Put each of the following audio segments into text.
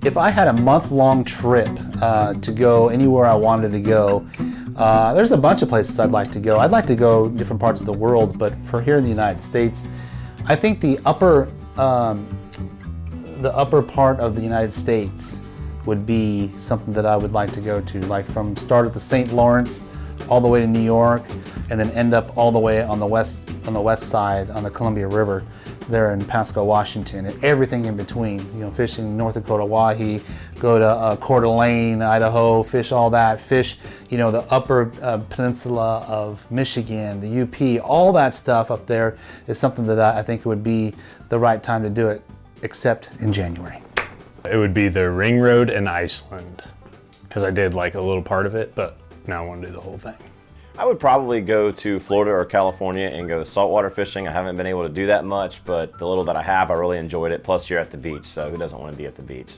If I had a month-long trip to go anywhere I wanted to go, there's a bunch of places I'd like to go. I'd like to go different parts of the world, but for here in the United States, I think the upper part of the United States would be something that I would like to go to, like from start at the St. Lawrence all the way to New York, and then end up all the way on the west side on the Columbia River there in Pasco, Washington, and everything in between. You know, fishing North Dakota Wahi, go to Coeur d'Alene, Idaho, fish all that, fish, you know, the upper peninsula of Michigan, the UP, all that stuff up there is something that I think would be the right time to do it, except in January. It would be the Ring Road in Iceland, because I did like a little part of it, but now I want to do the whole thing. I would probably go to Florida or California and go saltwater fishing. I haven't been able to do that much, but the little that I have, I really enjoyed it. Plus, you're at the beach, so who doesn't want to be at the beach?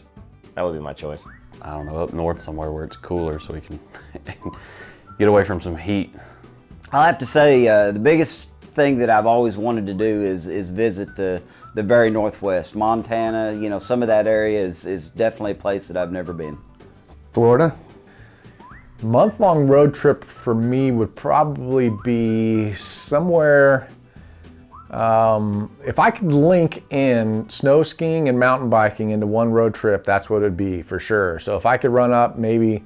That would be my choice. I don't know, up north somewhere where it's cooler so we can get away from some heat. I'll have to say the biggest thing that I've always wanted to do is visit the very Northwest. Montana, you know, some of that area is definitely a place that I've never been. Florida? Month-long road trip for me would probably be somewhere, if I could link in snow skiing and mountain biking into one road trip, that's what it'd be for sure. So if I could run up maybe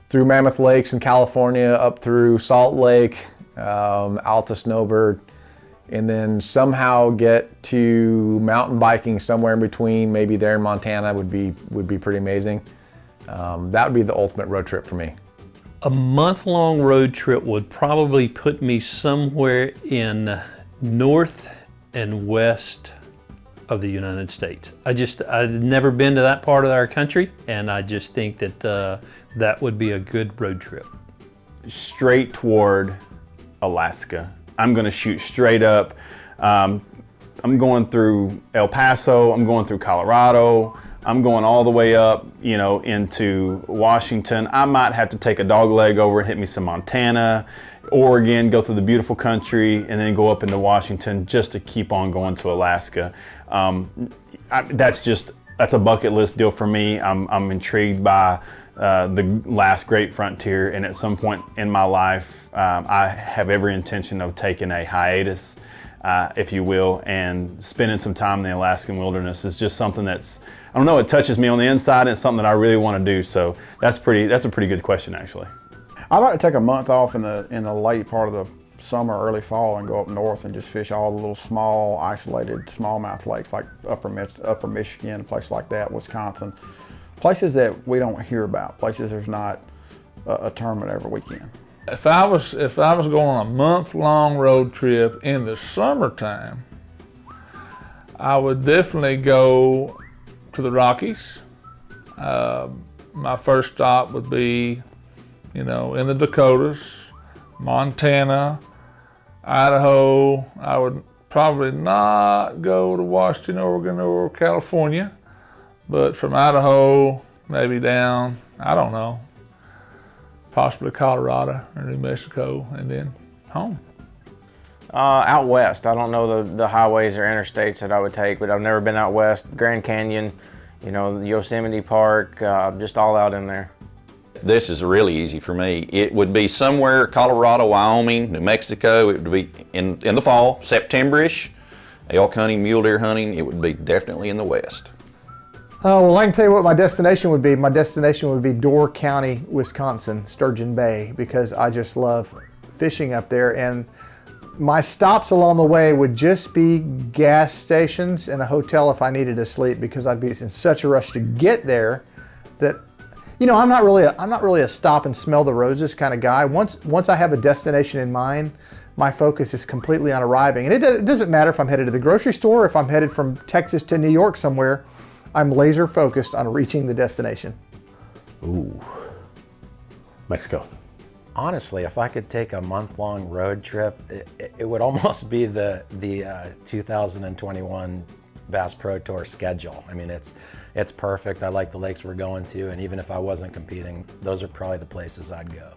through Mammoth Lakes in California, up through Salt Lake, Alta Snowbird, and then somehow get to mountain biking somewhere in between, maybe there in Montana would be pretty amazing. That would be the ultimate road trip for me. A month-long road trip would probably put me somewhere in north and west of the United States. I'd never been to that part of our country, and I just think that that would be a good road trip. Straight toward Alaska. I'm gonna shoot straight up. I'm going through El Paso, I'm going through Colorado, I'm going all the way up, you know, into Washington. I might have to take a dog leg over and hit me some Montana, Oregon, go through the beautiful country, and then go up into Washington just to keep on going to Alaska. That's a bucket list deal for me. I'm intrigued by the last great frontier, and at some point in my life, I have every intention of taking a hiatus, if you will, and spending some time in the Alaskan wilderness is just something that's, I don't know, it touches me on the inside, and it's something that I really want to do. So that's a pretty good question, actually. I'd like to take a month off in the late part of the summer, early fall, and go up north and just fish all the little small, isolated smallmouth lakes like upper Michigan, places like that, Wisconsin. Places that we don't hear about, places there's not a tournament every weekend. If I was going on a month-long road trip in the summertime, I would definitely go to the Rockies. My first stop would be, you know, in the Dakotas, Montana, Idaho. I would probably not go to Washington, Oregon, or California, but from Idaho, maybe down, I don't know, possibly Colorado or New Mexico, and then home. Out west. I don't know the highways or interstates that I would take, but I've never been out west. Grand Canyon, you know, Yosemite Park, just all out in there. This is really easy for me. It would be somewhere Colorado, Wyoming, New Mexico. It would be in the fall, September-ish. Elk hunting, mule deer hunting, it would be definitely in the west. Well, I can tell you what my destination would be. My destination would be Door County, Wisconsin, Sturgeon Bay, because I just love fishing up there. And my stops along the way would just be gas stations and a hotel if I needed to sleep, because I'd be in such a rush to get there that, you know, I'm not really a stop and smell the roses kind of guy. Once I have a destination in mind, my focus is completely on arriving. And it doesn't matter if I'm headed to the grocery store, if I'm headed from Texas to New York somewhere, I'm laser focused on reaching the destination. Ooh, Mexico. Honestly, if I could take a month-long road trip, it would almost be the 2021 Bass Pro Tour schedule. I mean, it's perfect. I like the lakes we're going to, and even if I wasn't competing, those are probably the places I'd go.